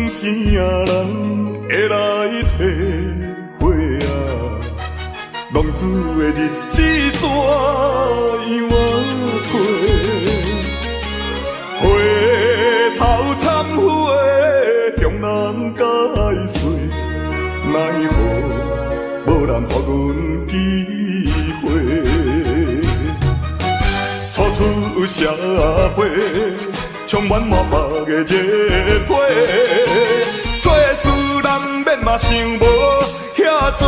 啥人会来体会啊？浪子的日子怎样过？回头忏悔，向人解释，奈何无人给阮机会？初出社会，充满满腹的热血，做事人免嘛想无遐多。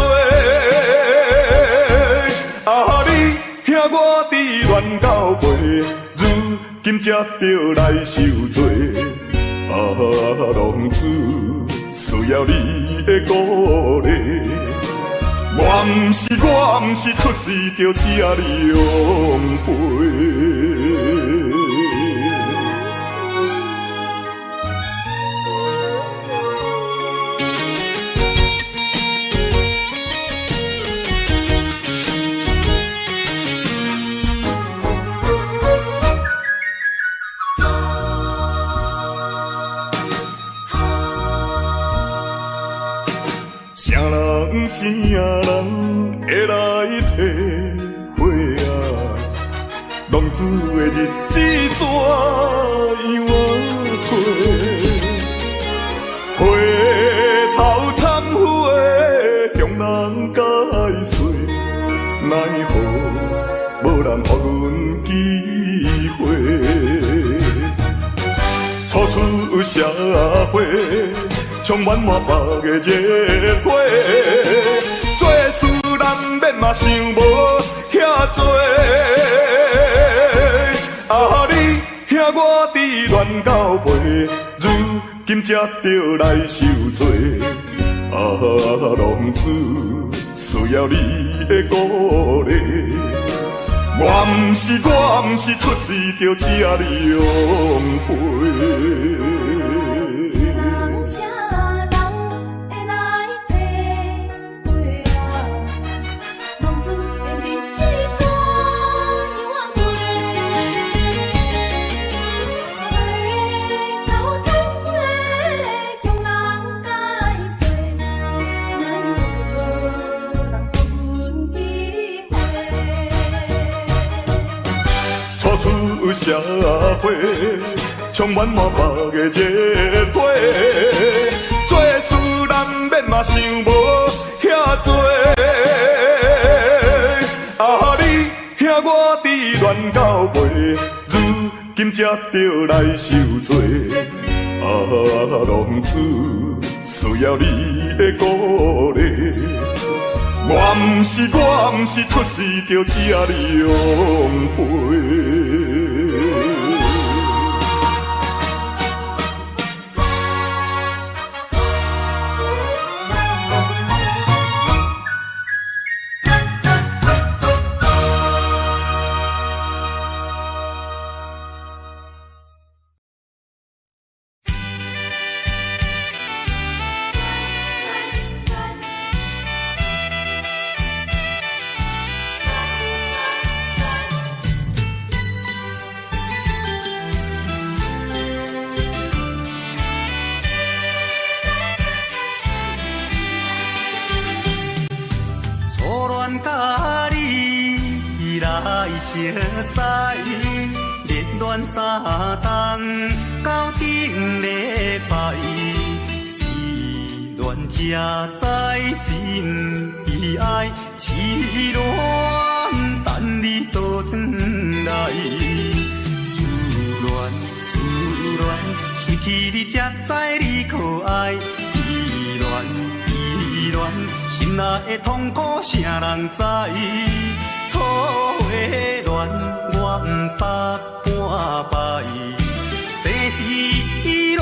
啊，你兄我伫乱到尾，如今才着来受罪。啊，浪子需要你的鼓励。我毋是出世就吃你养肥。啥人啥人会来体会啊？浪子的日子怎样过？回头忏悔，向人解释，奈何无人给阮机会？初出社会，充满满腹的热血，做事人免嘛想无遐多。啊，你兄我伫乱到尾，如今才着来受罪。啊，浪子需要你的鼓励。我毋是出世就吃你养肥。初出社会，充满满腹的热血，做事人免嘛想无遐多。啊，你兄我伫乱到尾，如今才着来受罪。啊，浪子需要你的鼓励。我毋是出世就吃你养肥。甲你来相识，热恋三冬，到顶礼拜，是恋才知心悲哀，痴恋等你倒转来，思恋，失去你才知你可爱，依恋，心内的痛苦啥人知？土的恋我不捌半摆，世事恋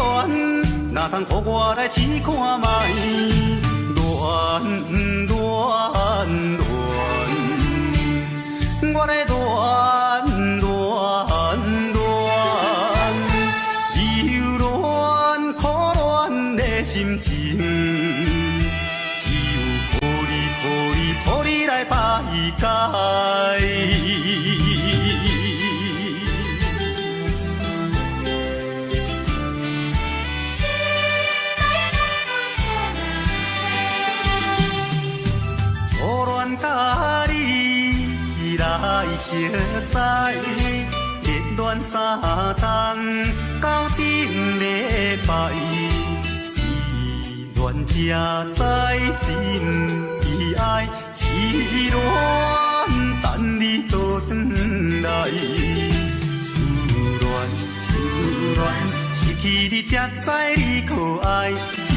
哪通予我来试看卖？恋，我来恋，忧恋苦恋的心情。予你来排解。心内甲你来相识，热恋三冬到顶礼拜，是恋才知心意爱，痴恋等你倒转来。思恋，失去你才知你可爱。依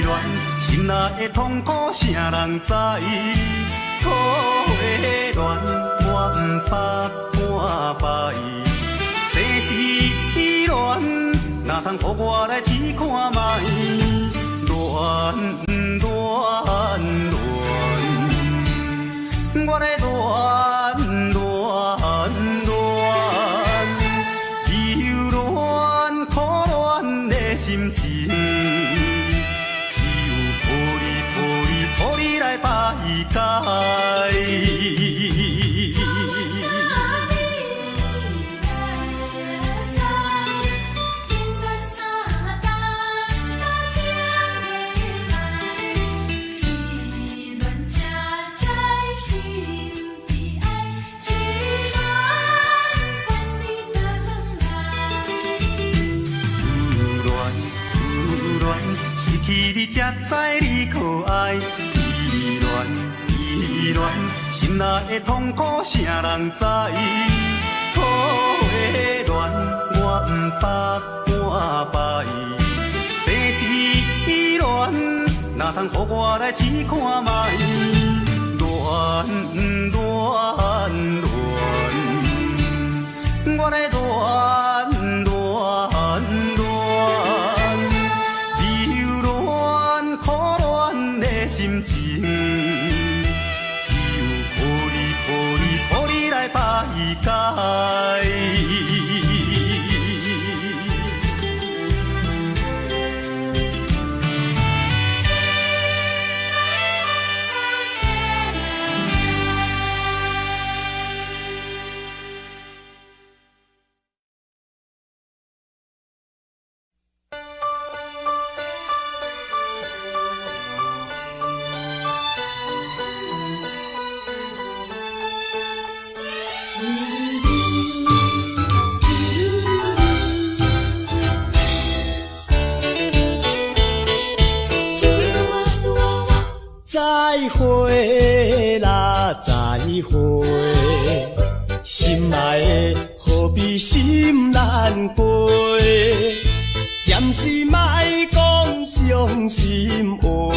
恋，心内的痛苦谁人知？土的恋，我不捌半摆。世事依恋，哪通予我来试看卖？恋，我的恋。忧恋、苦恋的心情，只有抱你来排解。你才知你可爱，依恋，心内的痛苦谁人知？土的恋，我不捌半摆。世事依恋，哪通予我来试看卖？恋，我的恋。心情，只有抱你来排解。再会啦，再会，心爱的何必心难过？暂时莫讲伤心话，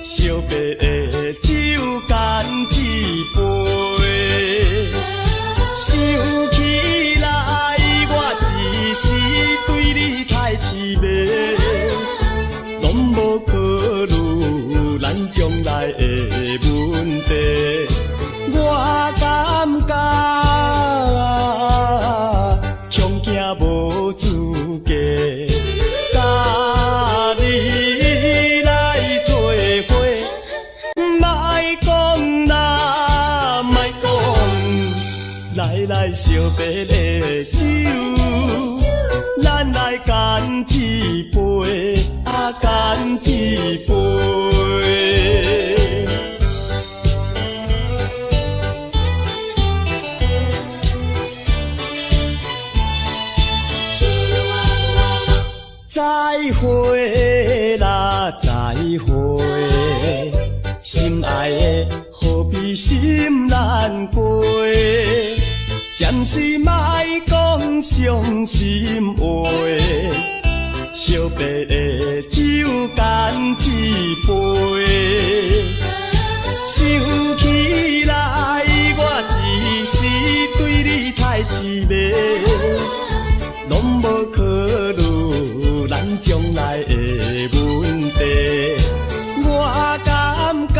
惜别的酒干一杯。想起来，我一时对你太痴迷，拢无考虑咱将来的问题。我感觉恐惊无资格，甲你来做伙，莫讲啦，莫讲，来惜别的酒，咱来干一杯，干一杯。再会啦，再会，心爱的何必心难过？暂时莫讲伤心话，惜别的酒干一杯。想起来，我一时对你太痴迷，拢无考虑咱将来的问题。我感觉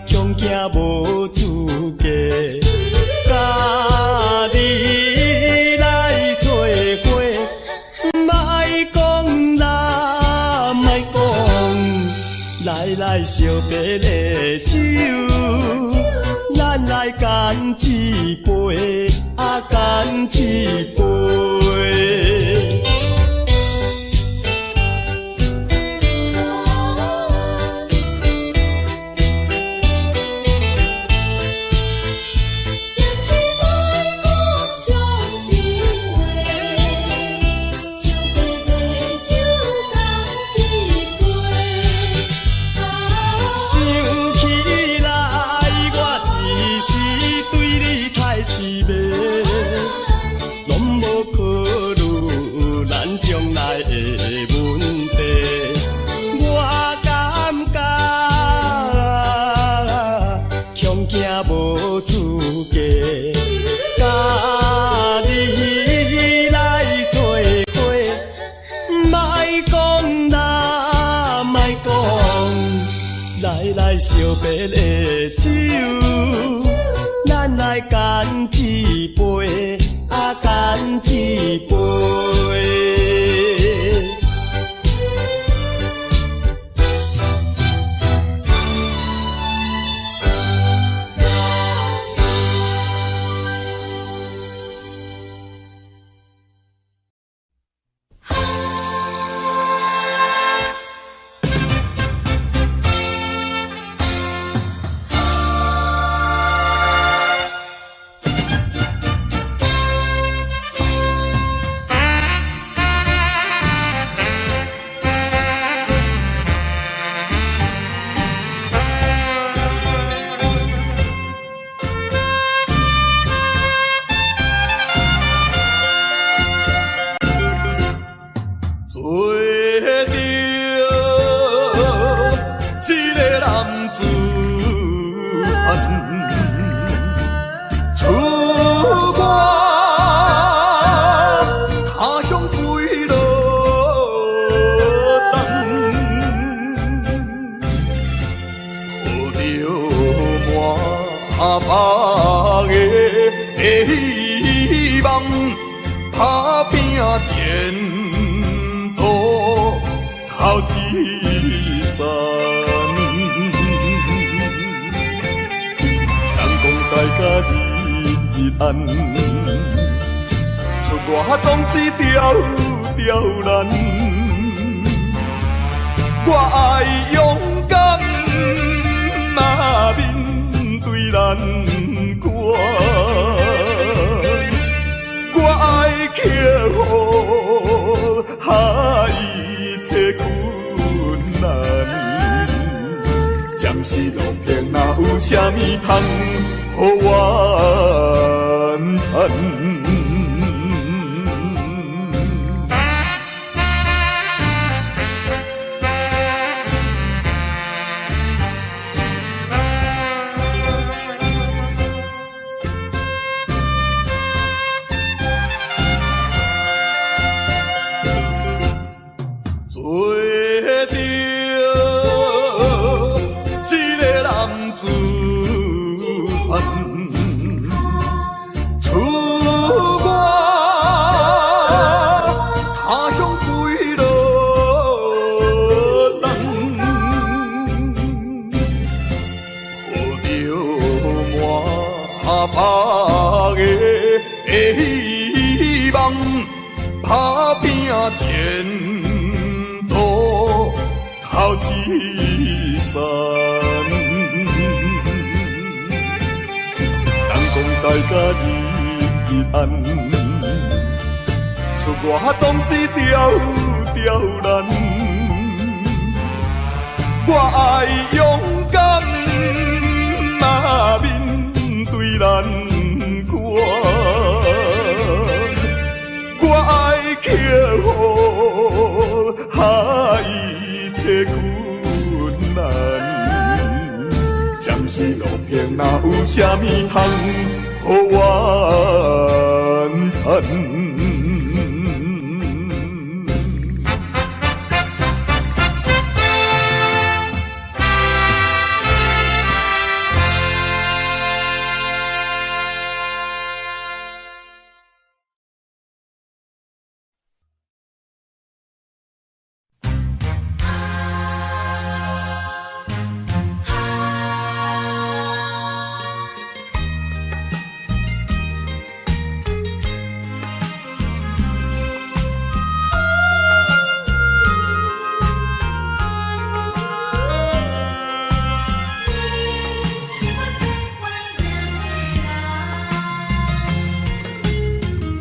恐惊无资格，甲你来做伙，莫讲啦，莫讲，来惜别的酒，咱来干一杯，干一杯。来烧白的酒，咱来干一杯，干一杯。前途头一站，人讲在甲日暗，出外总是刁难。我爱勇敢，若面对难关。我爱克服一切困难，暂时路平哪有啥物通予我怨叹。希望打拼前途头一站，人讲在甲日暗，出外总是刁难。我爱勇敢，若面对难关。我爱克服一切困难，暂时路平哪有啥物通予我怨叹。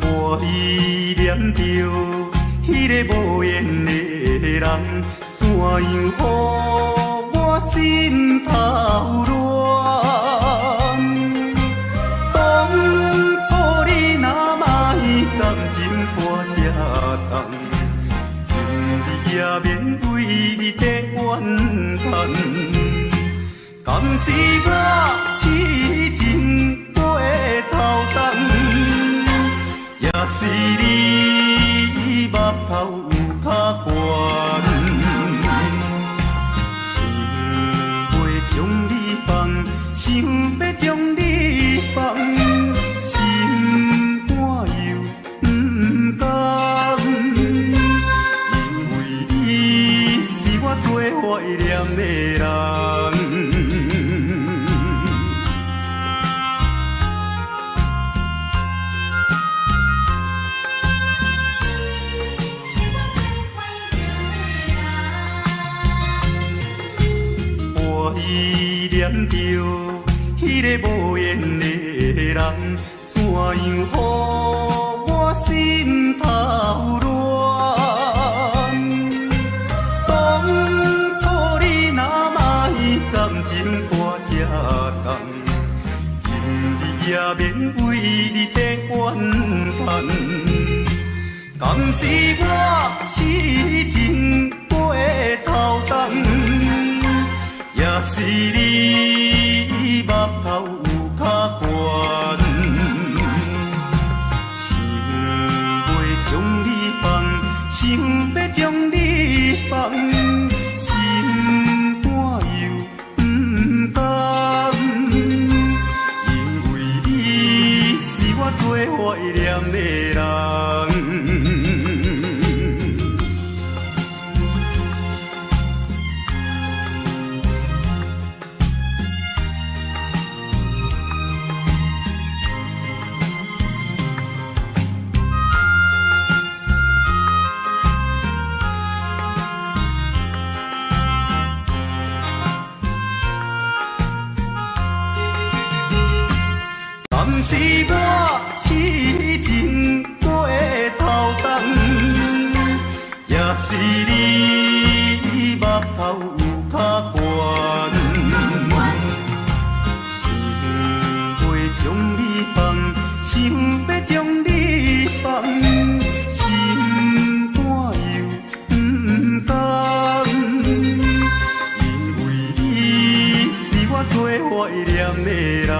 我依念着迄个无缘的人，怎样予我心头乱？当初你若莫感情破这重，今日也免为你在怨叹。敢是我痴情背头重？也是你目头有较悬，想想要将你放，心肝又不甘，因为你是我最怀念的人。我依念着迄个无缘的人，怎样予我心头乱？当初你若卖感情大吃重，今日也免为你在怨叹。敢是我痴情过头重？也是你目头有较悬，想要将你放，想要将你放，心肝又不甘，因为你是我最怀念的人。是我痴情过头重，也是你目头有较悬，想要将你放，想要将你放，心肝又不甘，因为你是我最怀念的人。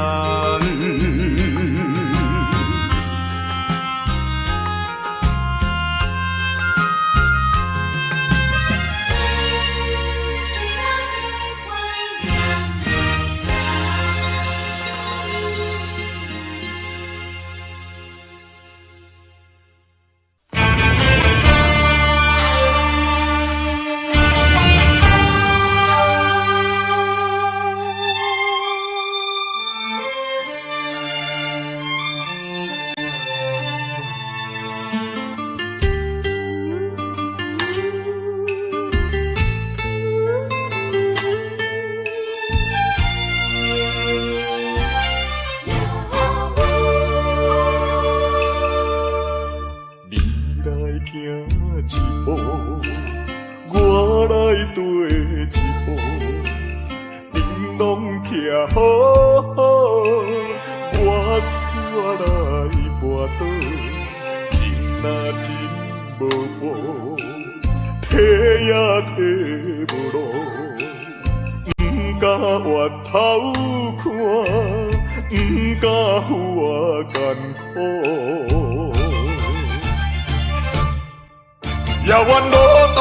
也怨路途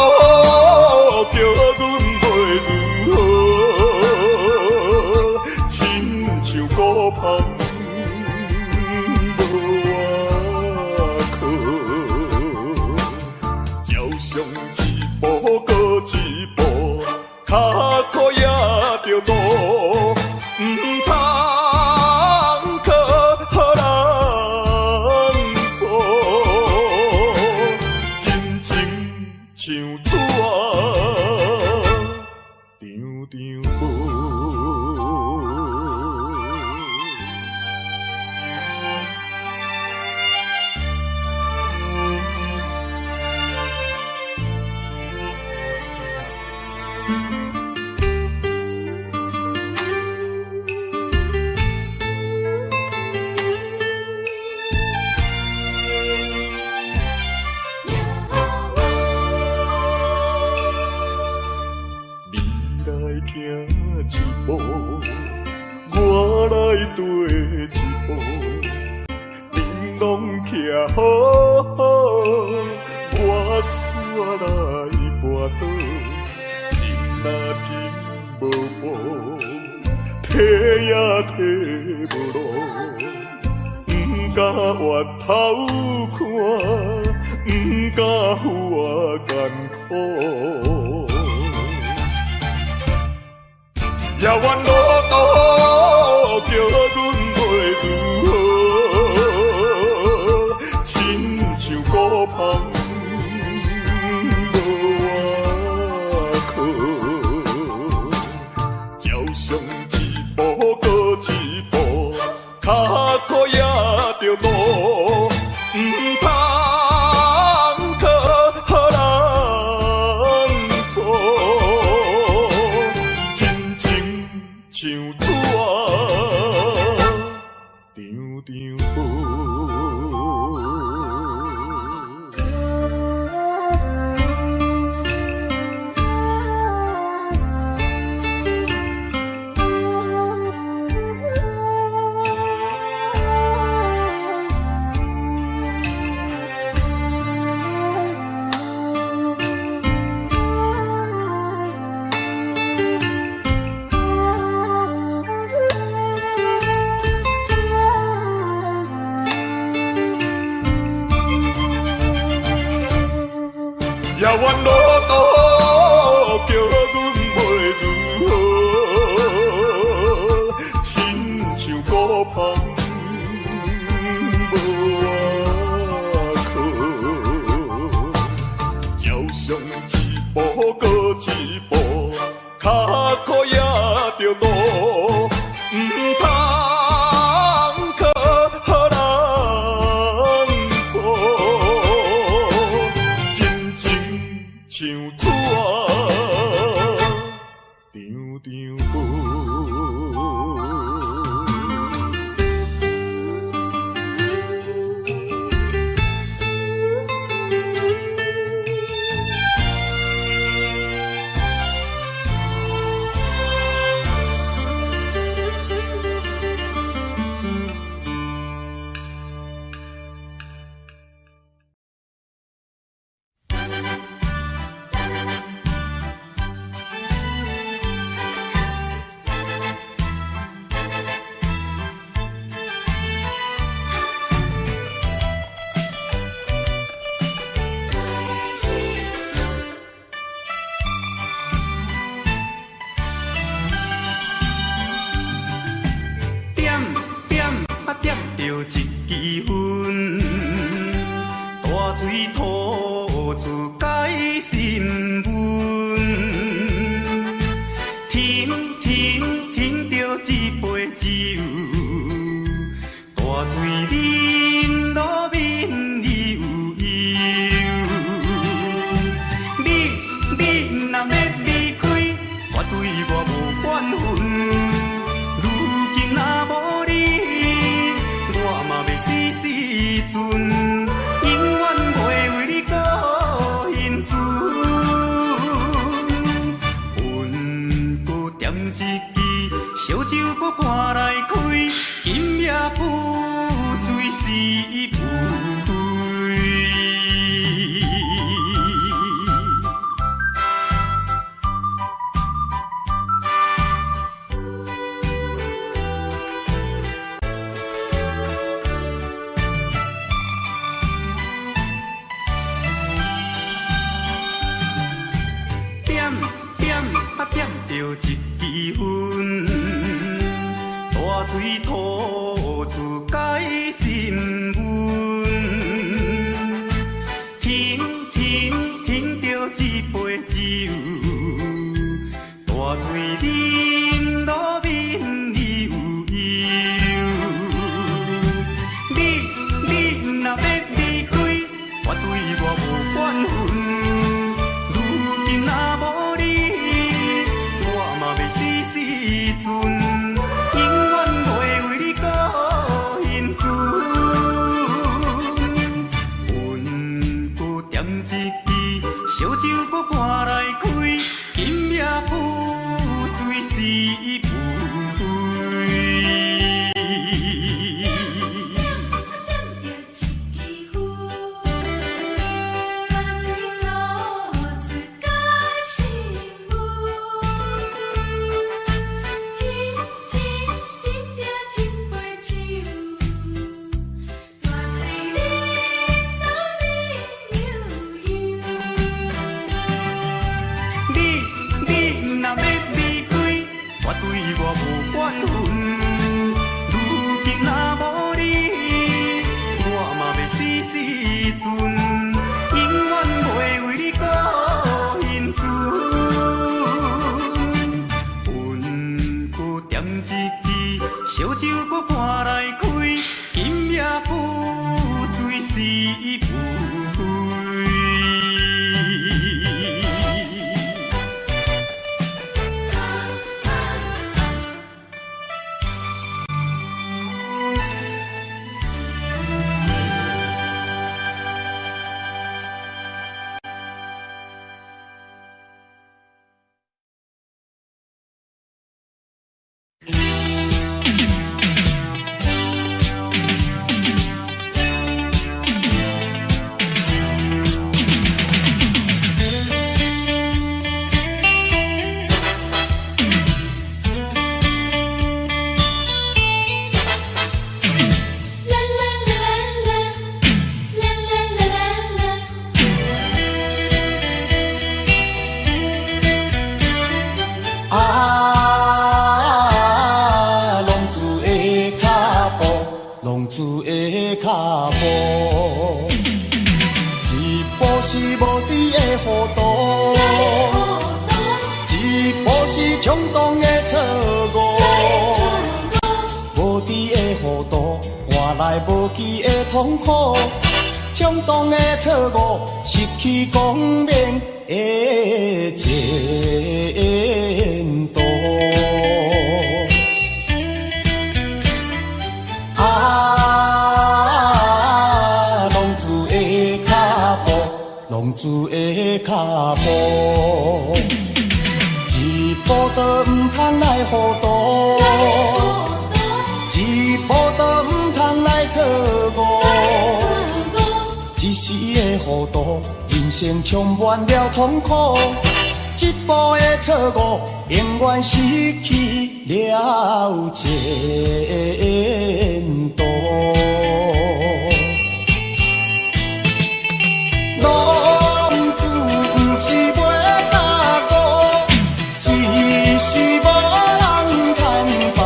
叫阮袂如何，亲像孤芳无外靠，照常一步过一步，脚苦也着渡，唔通靠人做，真情像纸张张无。行一步，我来跟一步，恁拢徛好好，我煞来跋倒，真若真无无。也摕无路，不敢越头看，不敢有我艰苦。也愿路途叫阮袂如何，亲像孤芳无外靠。照常一步搁一步，脚苦也着路，唔通靠人做。像纸啊，张张好。也愿路途叫阮袂如何，亲像孤芳无外靠。照常一步搁一步，脚苦也着路，唔通靠人做。像纸啊，张张好。烧酒搁赶来开，今夜不醉是不归。点点啊点着一支烟，大水吐出解心温。停停停着一杯酒，大嘴啉落面里有油。你若要离开，绝对我无管分。如今若无你，我嘛要死时阵，永远袂为你搁欣存。阮搁点一支烧酒搁赶来开，今夜不醉。搁搬来开，今夜浮水是浮开。无期的痛苦，冲动的错误，失去光明的前途。浪子的脚步，浪子的脚步，一步都唔通来糊涂。一步都唔通来错误，一时的糊涂，人生充满了痛苦。一步的错误，永远失去了前途。浪子不是袂踏过，只是无人通帮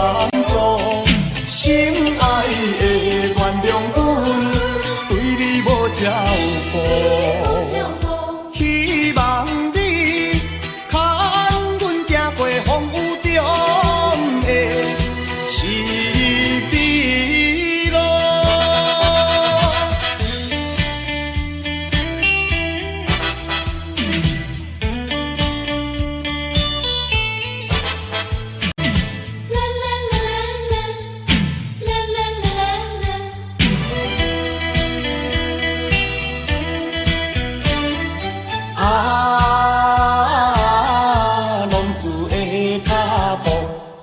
助。心爱的原谅阮，对你无照顾，希望你牵阮行过风雨中的是美路。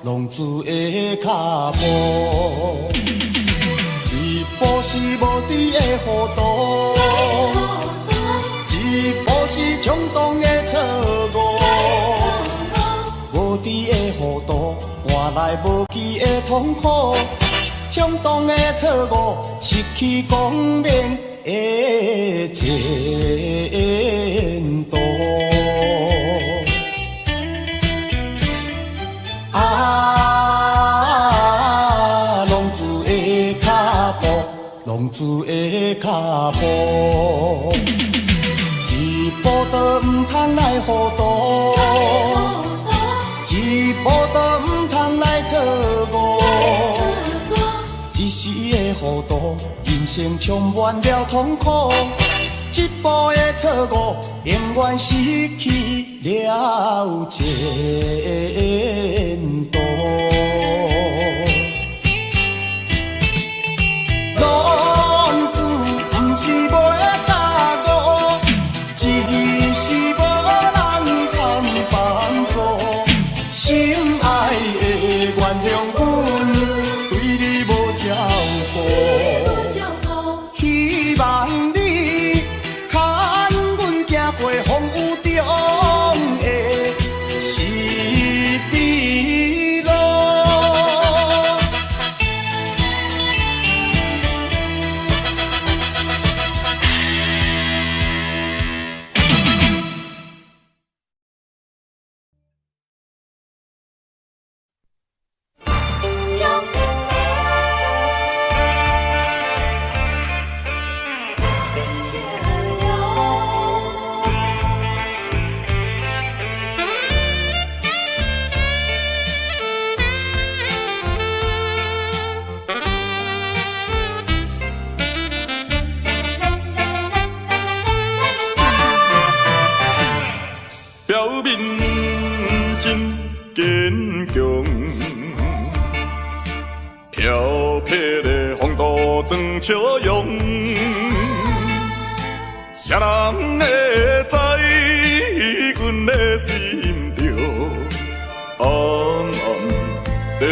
浪子的脚步，一步是无知的糊涂，一步是冲动的错误，无知的糊涂换来无期的痛苦，冲动的错误失去光明的前途。浪子的脚步，一步都唔通来糊涂，一步都唔通来错误，一时的糊涂，人生充满了痛苦。一步的错误，永远失去了前途。是袂踏过，只是无人通帮助。心爱的原谅阮，对你无照顾，希望你牵阮行过风雨中的是美路。强。飘撇的风度装笑容，谁人会知阮的心着暗暗在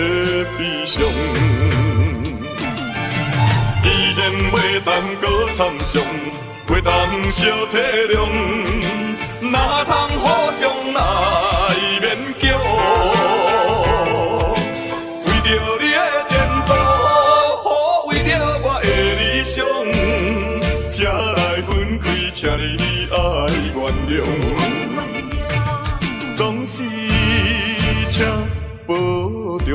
悲伤。依然袂当搁参详，袂当小体谅，哪通互相来勉强？为着你的前途，为着我的理想，才来分开，请你爱原谅，总是请保重。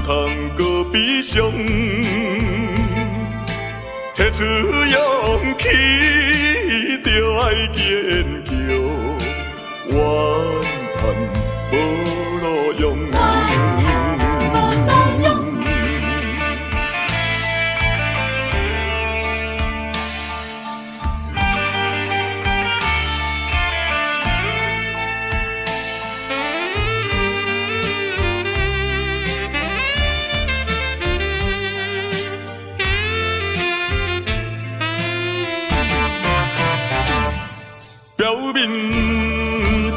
通搁悲伤，提出勇气，就爱坚强，怨叹无路用。表面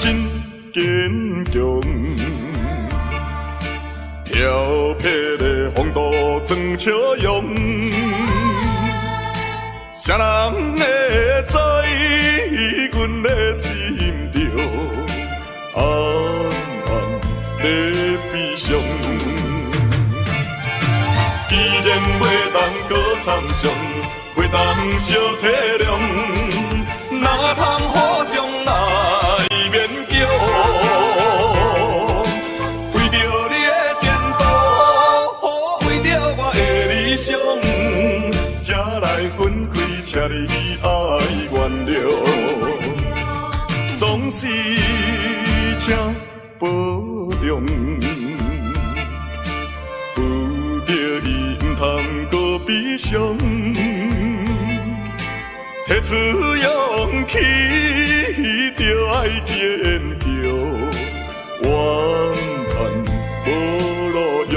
真坚强，飘撇的风度装笑容，谁人会知阮的心着暗暗在悲伤？既然袂当搁参详，袂当小体谅，哪通互相来勉强？为着你的前途，为着我的理想，才来分开，请你爱原谅，总是请保重。有着伊，毋通搁悲伤。提出勇气，就爱坚强，怨叹无路用。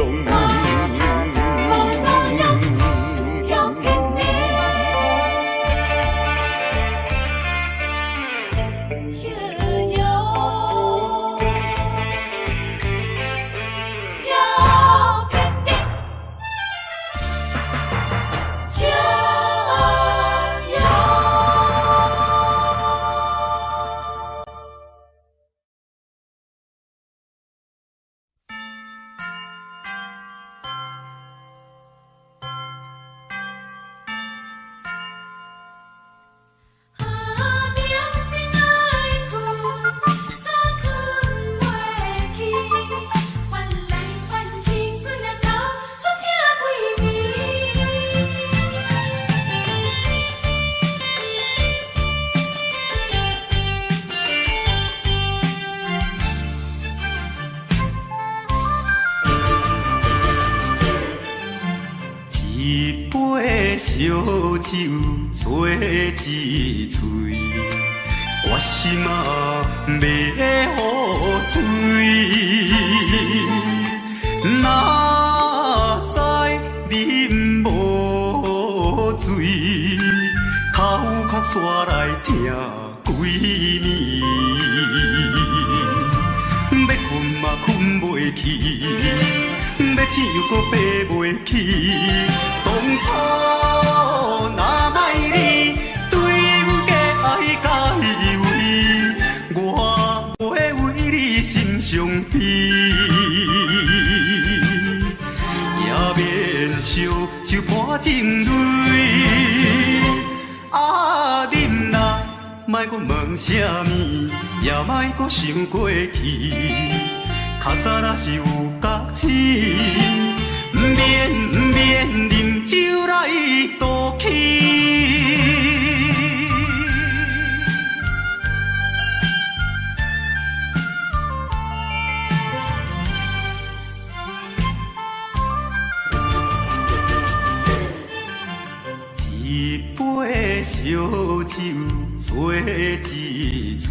烧酒做一嘴，我心啊要好醉。哪知饮无醉，头壳煞来疼几暝。要困嘛困袂去，要醒又搁爬袂起。当初若莫你对阮假爱甲依偎，我会为你心伤悲，也免烧酒伴情泪。啊，恁若莫搁问啥物，也莫搁想过去，较早若是有觉醒。不免啉酒来赌气，一杯烧酒做一醉，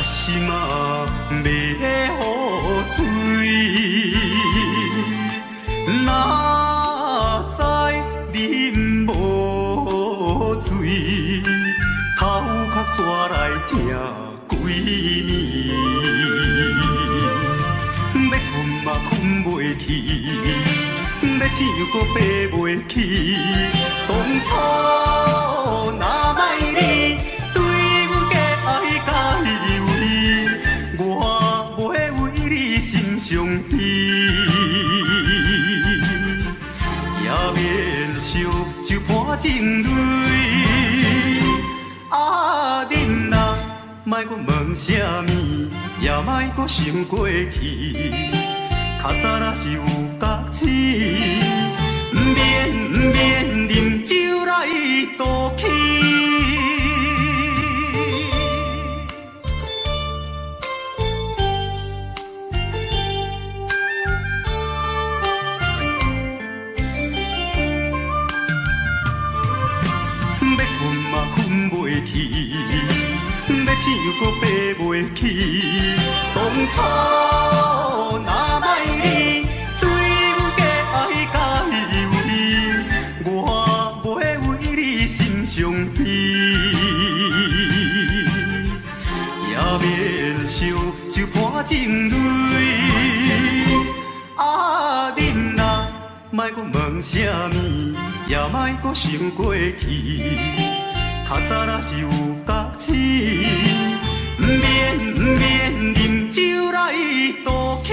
心啊要雨水，哪知啉无水，头壳刷来痛规暝，要困嘛困袂去，要醒搁爬袂起，当初若莫你对阮假爱甲依偎，我袂为你心伤悲，也免烧酒泼情泪。啊，恁啊，莫搁问啥物，也莫搁想过去。较早若是有觉醒，免啉酒来赌气。要困嘛困袂去，要醒搁爬袂起。当初若莫你对阮假爱甲依偎，我袂为你心伤悲，也免烧酒泼情泪。啊，恁啊，莫搁问啥物，也莫搁想过去。较早若是有觉醒，免啉酒来赌气。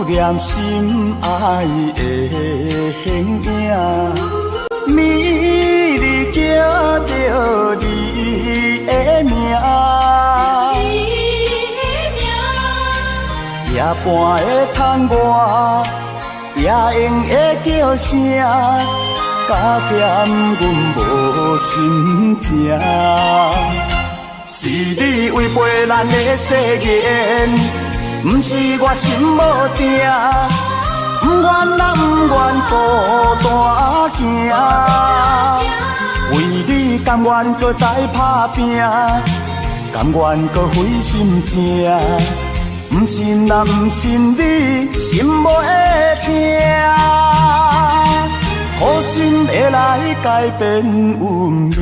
念心爱的形影，美丽叫着你的名，夜半的窗外，也用的叫声，加减阮无心情。是你违背咱的誓言，不是我心无定，不愿啦不愿孤单行，为你甘愿搁再打拼，甘愿搁费心情，不信啦不信你心无会痛，好心会来改变运命。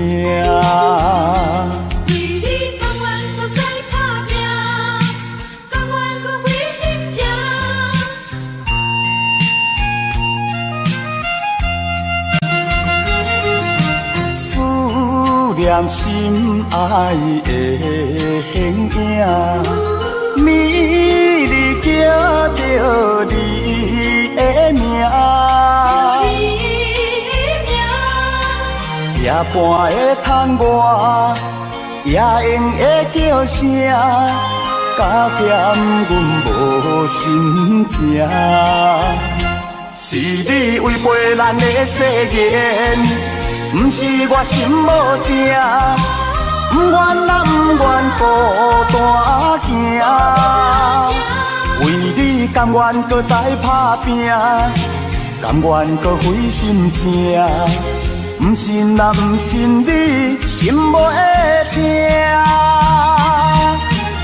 念心爱的形影，美丽叫着你的名，夜半的窗外，也用的叫声，加减阮无心情。是你违背咱的誓言，不是我心无定，不愿啦不愿孤单行，为你甘愿搁再打拼，甘愿搁费心情，不信啦不信你心无会痛，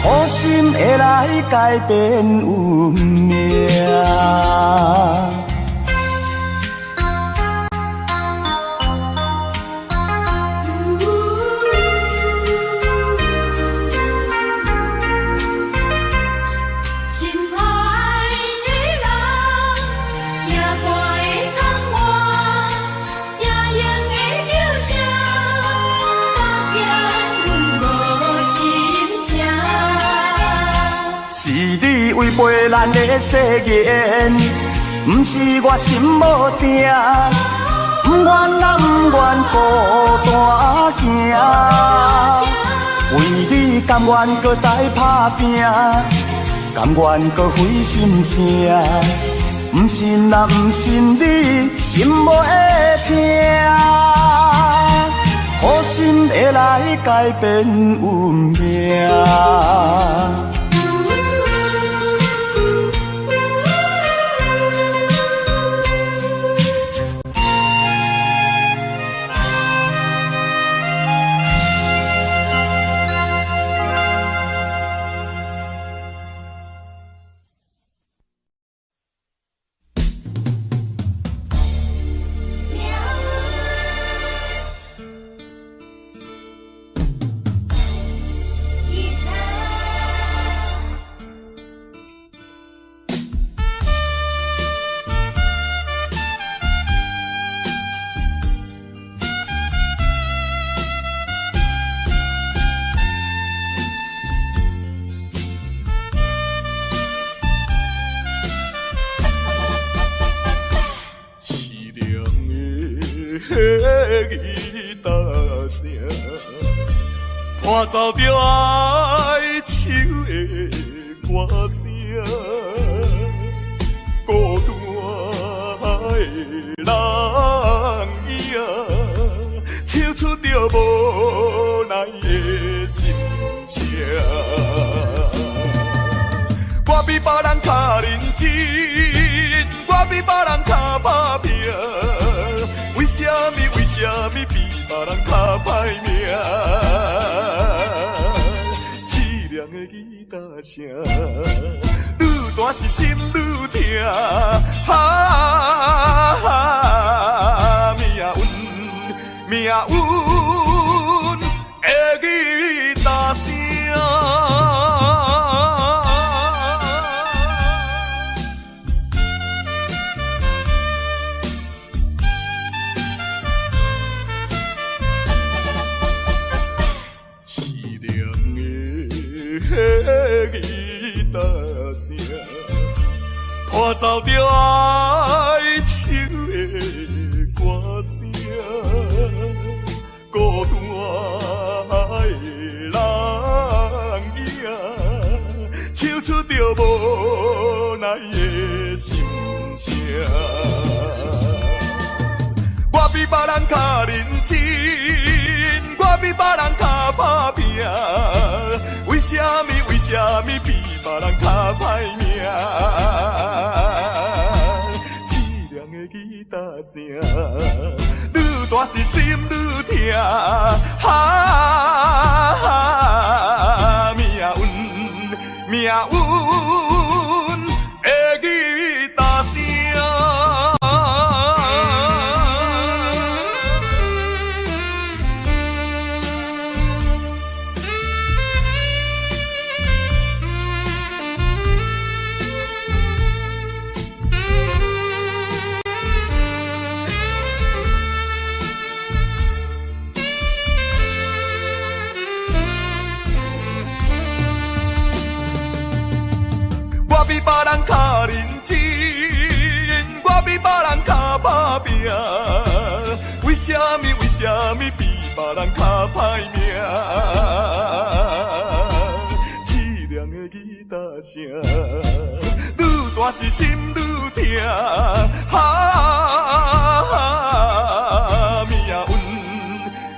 好心会来改变运命。是你违背咱的誓言，不是我心无定，不愿啊不愿孤单行，为你甘愿搁再打拼，甘愿搁费心情，不信啊不信你心无会痛，好心会来改变运命。伴奏着哀愁的歌声，孤单的人影，唱出着无奈的心声。我比别人较认真，我比别人较打拼，为什么比别人较歹命？凄凉的吉他声，愈大是心愈痛。命运的吉他声。吉他声，伴奏着哀愁的歌声，孤单的人影，唱出着无奈的心声。我比别人较认真，我比别人较打拼，为什么比别人较歹命？凄凉的吉他声，愈大是心愈痛。命运的吉他声。我比别人较认真，我比别人较打拼，为什么比别人较歹命？凄凉的吉他声，愈大是心愈痛。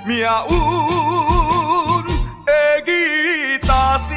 命运的吉他声。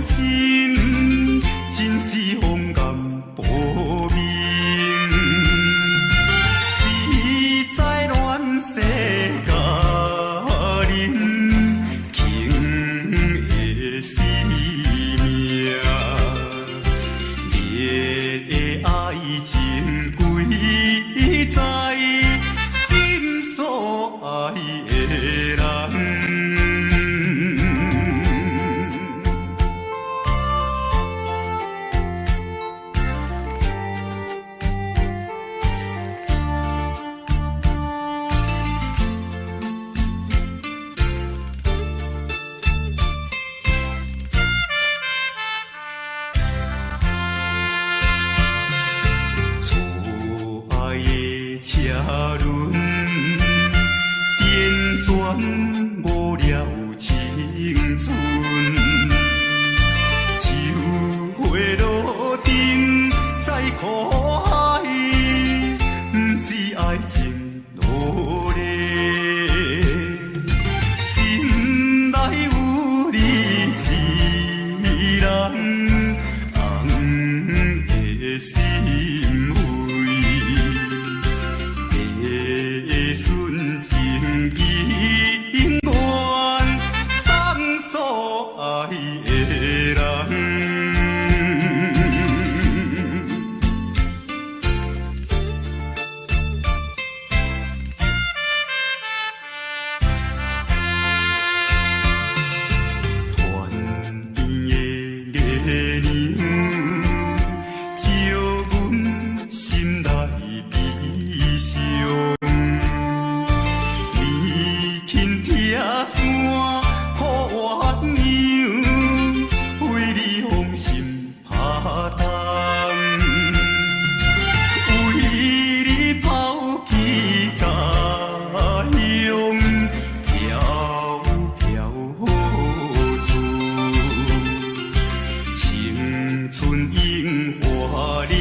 心，真是风眼无明。实在乱世佳人，情的生命，烈的爱情贵在心所爱的人。车轮点转无了青春，秋花落尽在苦海，不是爱情落泪，心内有你一人，红的心扉。纯情永远送所爱的人。团圆的月亮，照阮心内悲伤。山苦鸳鸯，为你芳心拍动，为你抛弃家乡，飘飘雨出，青春樱花了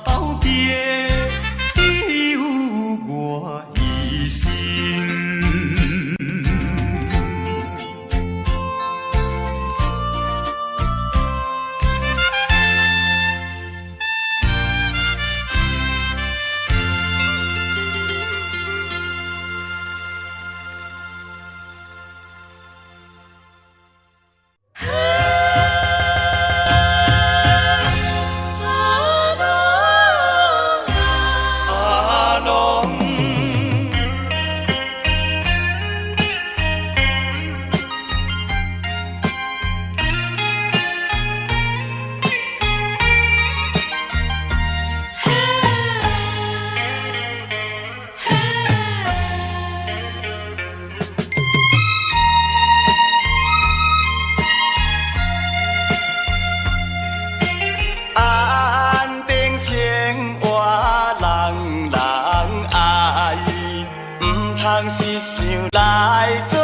后记，只有我一心。是想来做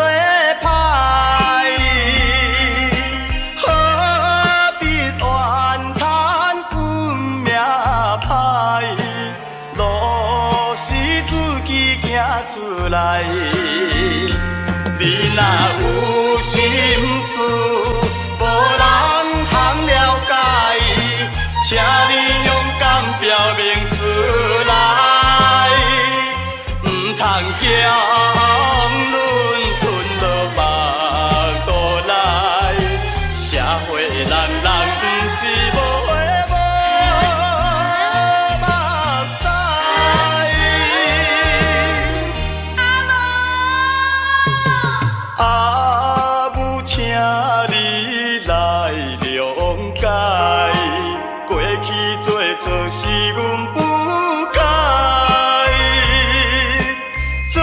歹，何必怨叹阮命歹？路是自己行出来，你若有心事，无人通了解，请你勇敢表明出来。通强论吞落目肚内，社会人人不是无话无目屎。阿母，请你来谅解，过去做错是阮不该。做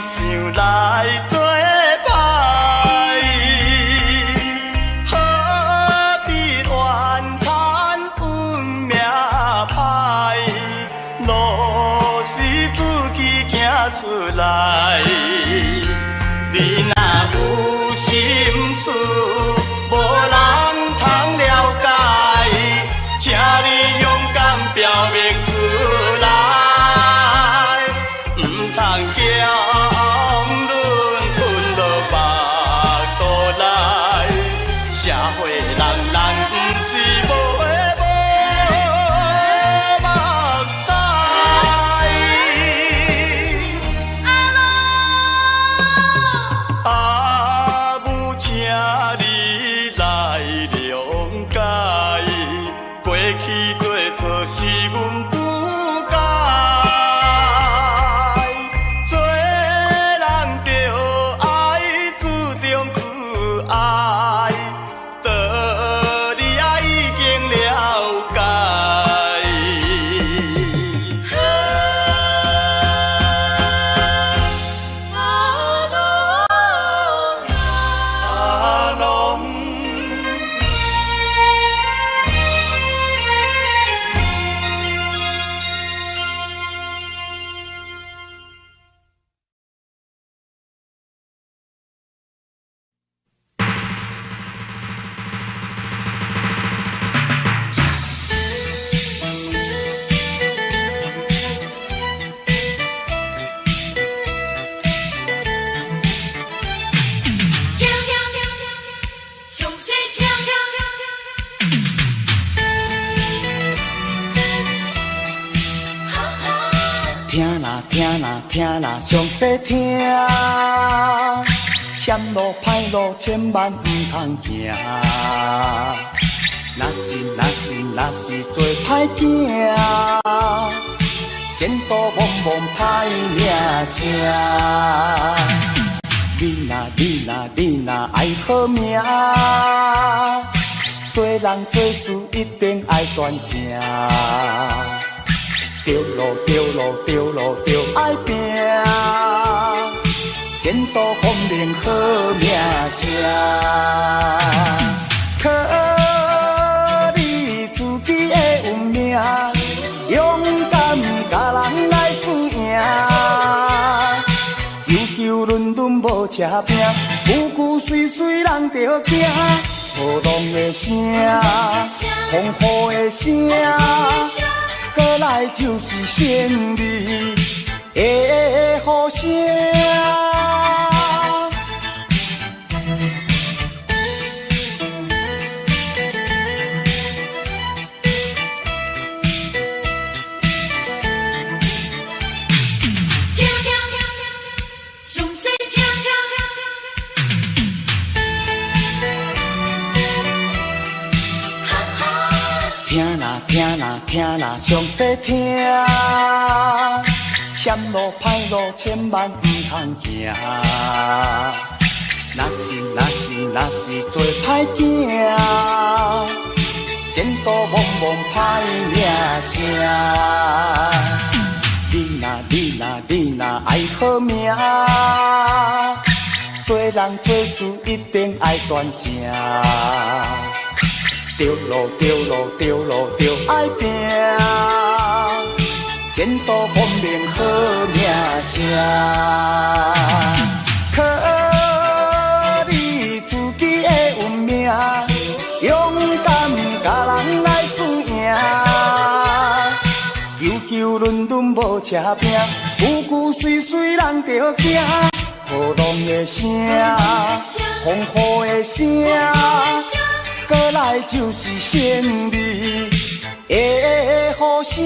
想来做歹，何必怨叹运命歹？路是自己行出来，你若有心事，无人通了解，请你勇敢表明出来。社会人人不是无的无目屎，阿母，请你来谅解，过去做错是阮不该，做人着爱注重自爱。听啦，详细听，险路歹路千万唔通行。若是做歹囝，前途茫茫歹名声。你若爱好命，做人做事一定爱端正。着爱拼，前途光明好名声。靠你自己的运命，勇敢甲人来输赢。求论无车拼，句句碎人着惊。雨浪的声，风雨的声。过来就是胜利的呼声。听啦，详细听，险路歹路千万唔通行。若是做歹囝，前途茫茫歹名声。你若爱好命，做人做事一定爱端正。着爱拼，前途光明好名声。靠你自己的运命，勇敢甲人来输赢。求论无车拼，句句碎人着惊。雨浪的声，风雨的声。过来就是胜利的呼声。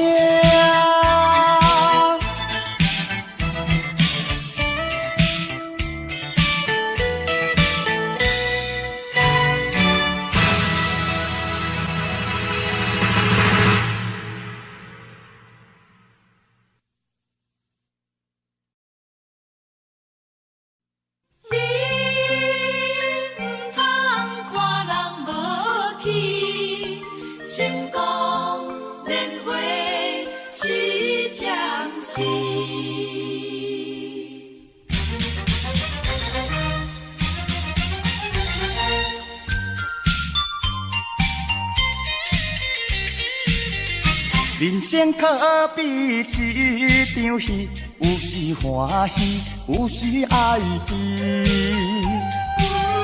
人生可比一场戏，有时欢喜，有时哀悲。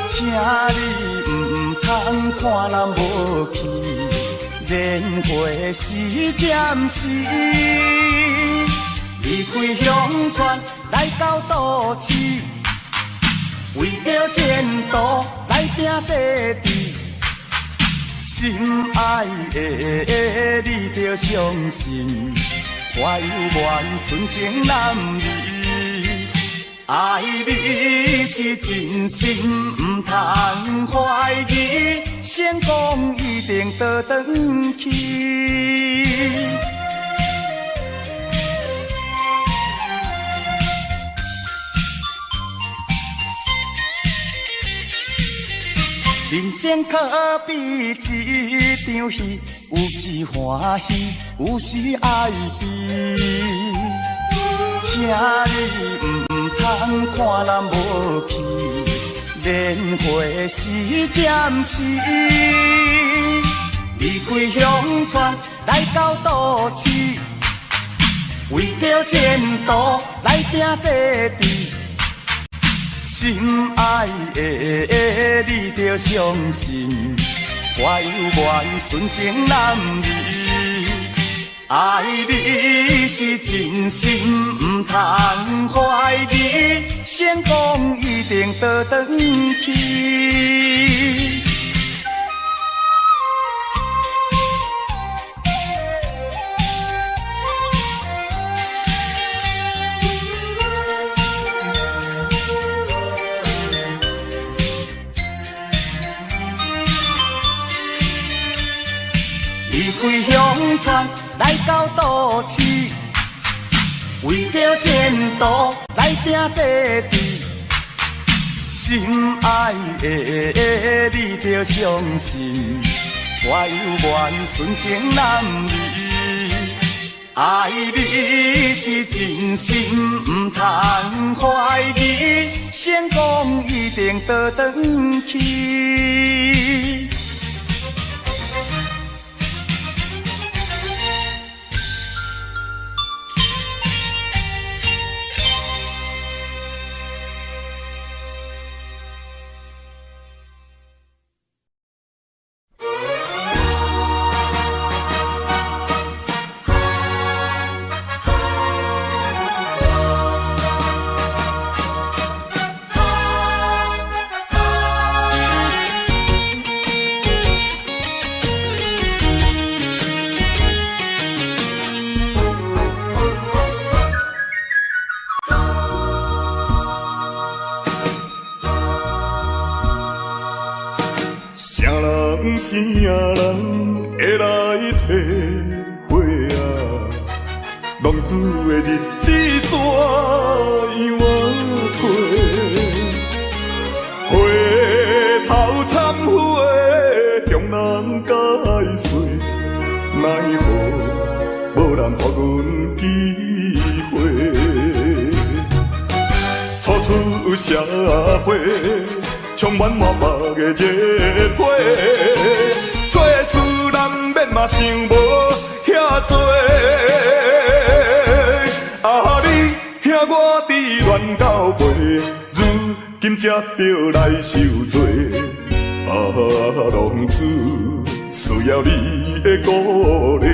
请你唔通看人无去，年月是暂时。离开乡村来到都市，为着前途来拼地志。心爱的你着相信，我有缘纯情男儿。爱你是真心，唔通怀疑，成功一定倒转去。人生可比一场戏，有时欢喜，有时哀悲。请你唔通看人无去，年月是暂时。离开乡村来到都市，为着前途来拼地志。心爱的你着相信，我有缘纯情男儿。爱你是真心，唔通怀疑，成功一定倒转去。离开乡村来到都市，为着前途来拼地志。心爱的你着相信，我有缘纯情男儿。爱你是真心，唔通怀疑，成功一定倒转去。啥人啥人会来体会啊？浪子的日子怎样过？回头忏悔，向人解释，奈何无人给阮机会？初出社会。充满满目的热火，做事难免嘛想无遐多。啊，你兄我伫乱到尾，如今才着来受罪。啊，浪子需要你的鼓励。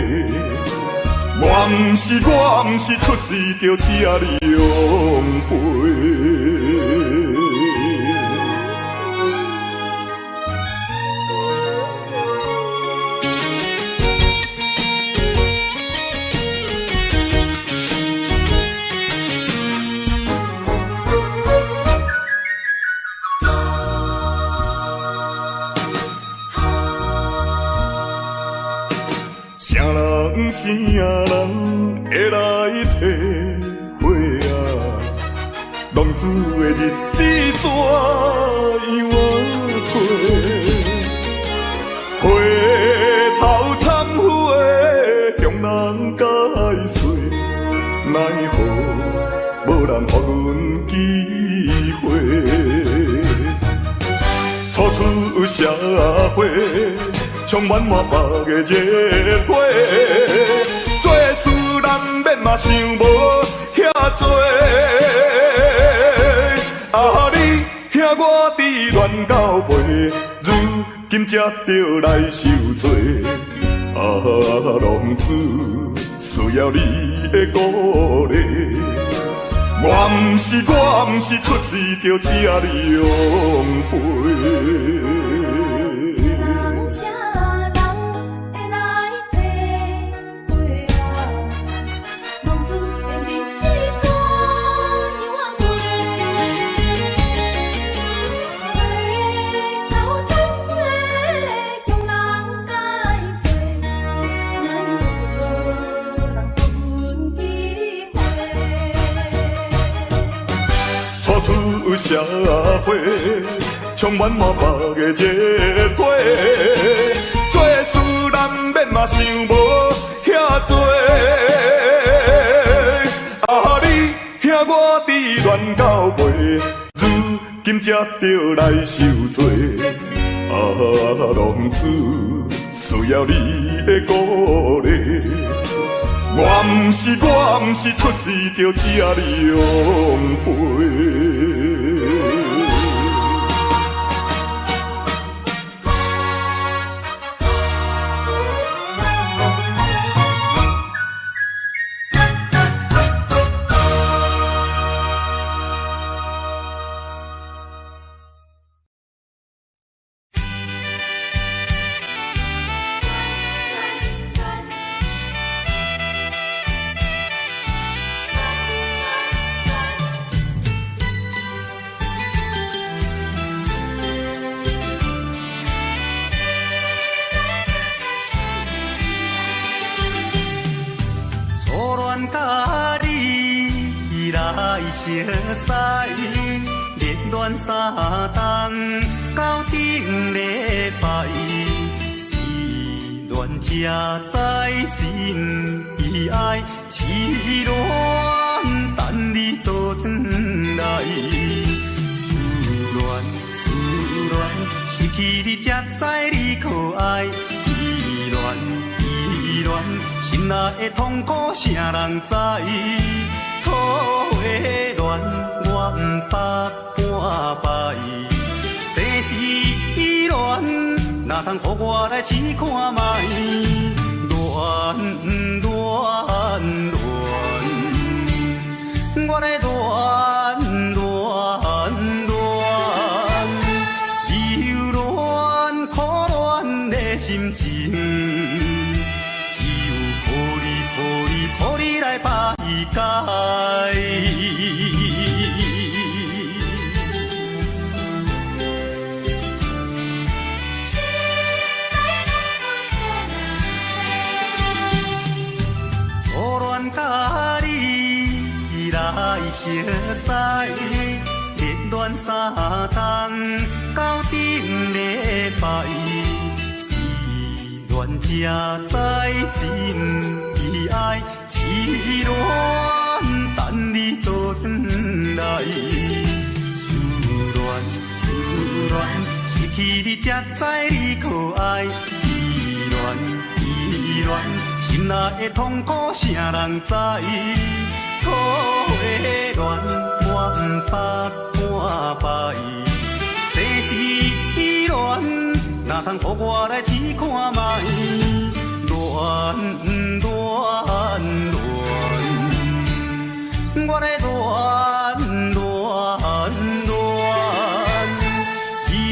我毋是出世着吃你养肥。啥人啥人会来体会啊？浪子的日子怎样过？回头忏悔，向人解释，奈何无人给阮机会？初出社会。充满满目的热火，免嘛想无遐多。啊，你兄我伫乱到背，如今才着来受罪。啊，浪子需要你的鼓励。我毋是出世就吃你用杯。初出社会，充满满腹的热血，做事难免嘛想无遐多。啊，你兄我伫乱到背，如今才着来受罪。啊，浪子需要你的鼓励。我毋是出世就吃你用杯。甲你来相识，热恋三冬到顶礼拜，是恋才知心悲哀，痴恋等你倒转来，思恋失去你才知你可爱，依恋心内的痛苦，啥人知？土的恋，我毋捌半摆。世事恋，哪通予我来试看卖？恋，我来恋，忧恋苦恋的心情。予你来排解。初恋甲你来相识，热恋三冬到顶礼拜，是恋才知心悲哀。痴恋等你倒转来，思恋失去你才知你可爱，依恋心内的痛苦，啥人知？土的恋，我毋捌半摆。世事恋，哪通予我来试看卖？恋，我来恋，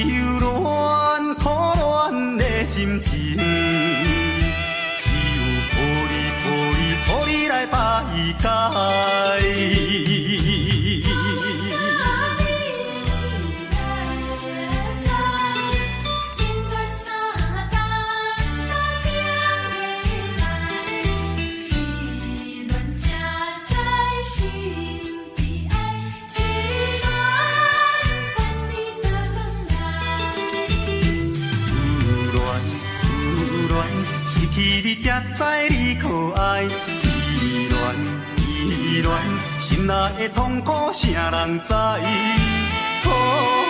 忧恋苦恋的心情，只有予你来排解。失去你才知你可爱，依恋心内的痛苦，啥人知？土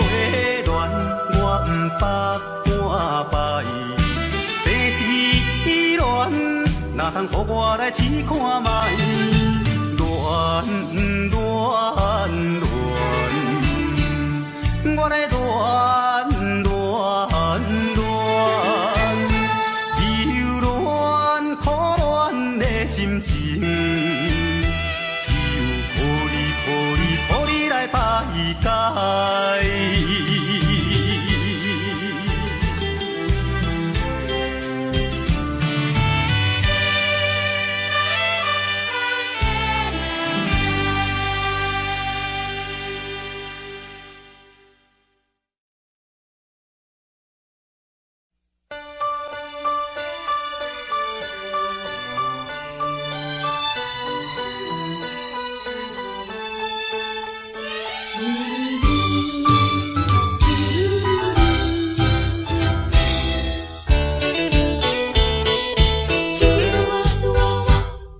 的恋，我毋捌半摆。世事恋，哪通予我来试看卖？恋恋恋，我来恋恋恋，忧恋苦恋的心情，只有靠你来排解。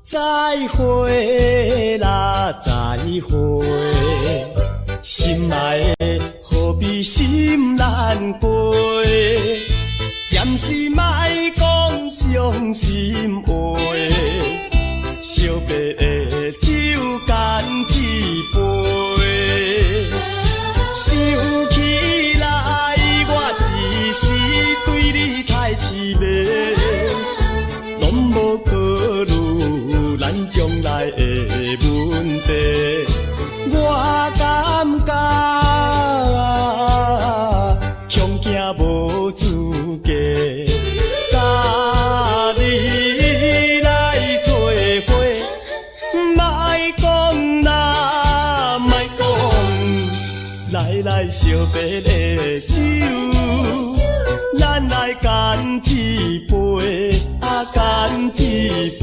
再会啦，再会，心爱的何必心难过？暂时莫讲伤心话，惜别的酒干一杯。想起来，我一时对你太痴迷，拢无考虑咱将来的问题。我感觉恐惊无资格，甲你来做伙，莫讲啦，莫讲，来惜别的酒，咱来干一杯，干一杯。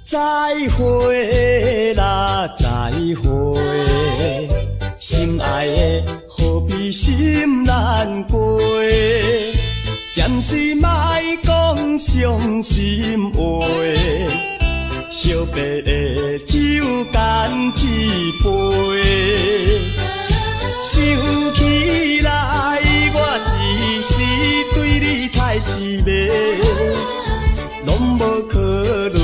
再会啦，再会，心爱的何必心难过？暂时莫讲伤心话，惜别的酒干一杯。想起来，我一时对你太痴迷，拢无考虑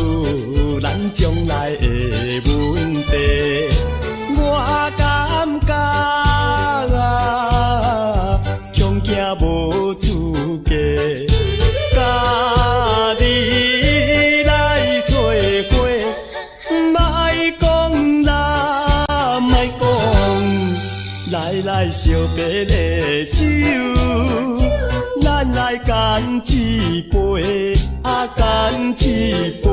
咱将来的问题。我感觉恐惊无资格，甲你来做伙，莫讲啦，莫讲，来惜别的酒，咱来干一杯，干一杯。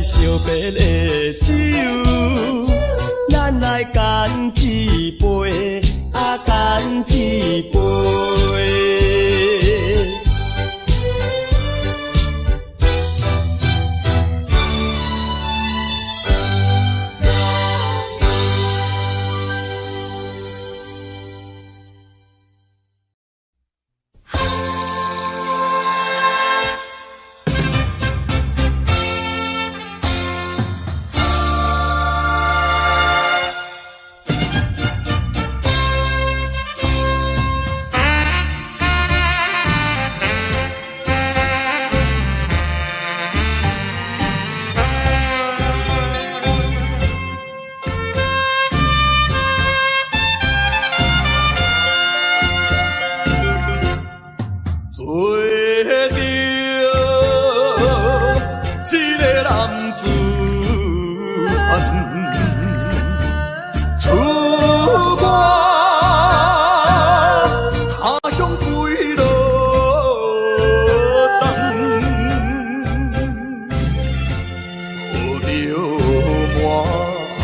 惜别的酒，咱来干一杯，干一杯。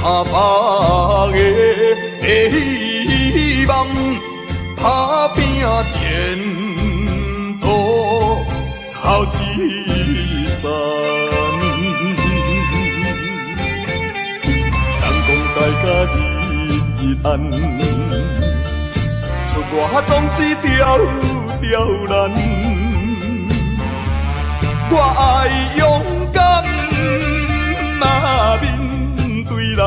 打败的希望，打拼前途头一站。人讲在甲日日暗，出外总是刁难。我爱勇敢，嘛面对难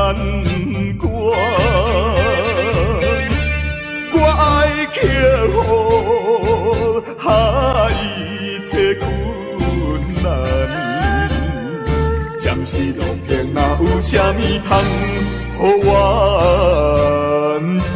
关。我爱克服一切困难。暂时路平，哪有啥物通予我怨叹？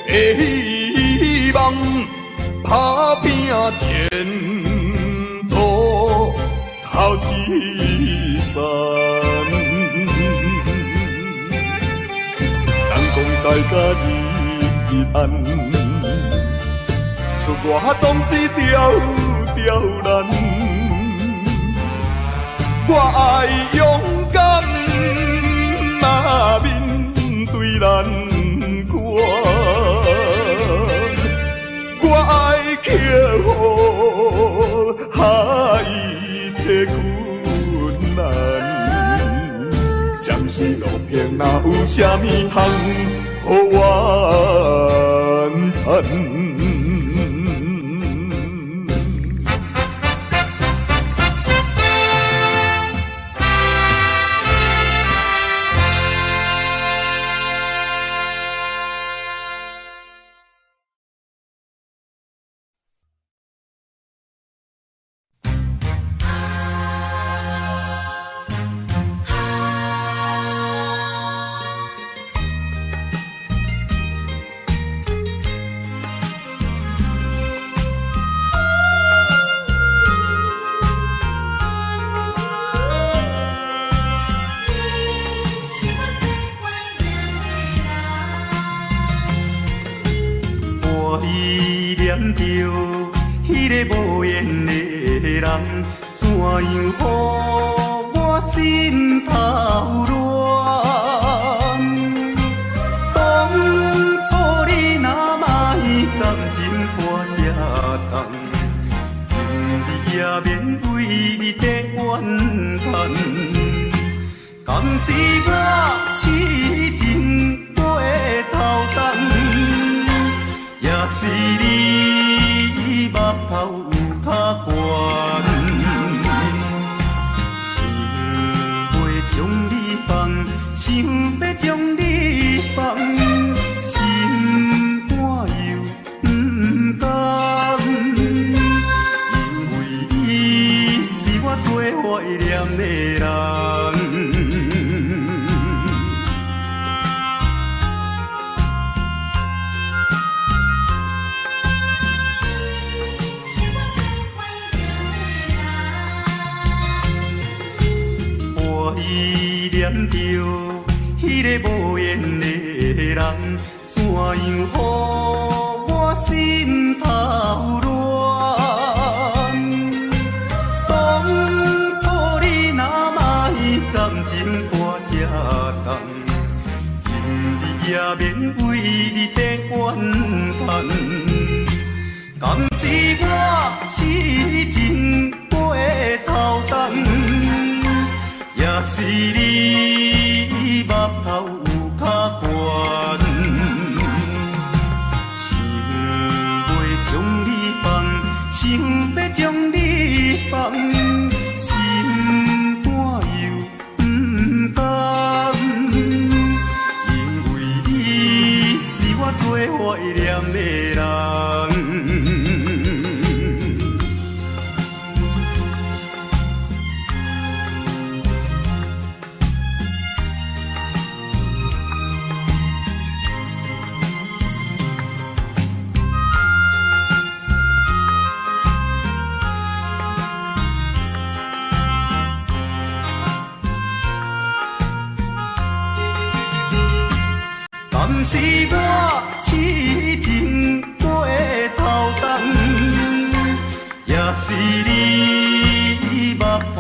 希望打拼前途头一站。人讲在甲日日暗，出外总是刁难。我爱勇敢，嘛面对难关。我爱克服一切困难。暂时路平，哪有啥物通予我怨叹？念着迄个无缘的人，怎样予我心头乱？当初你若莫感情破这重，今日也免为你在怨叹。敢是我痴情过头重？也是你目头有较悬，想要将你放，想要将你放，心肝又不甘，因为你是我最怀念的人。依念着迄个无缘的人，怎样予我心头乱？当初你若莫感情破这重，今日也免为你在怨叹。敢是我痴情过头重？也是你目头有较悬，想要将你放，想要将你放，心肝又不甘，怀念的人。但是我痴情过头冬，也是你目头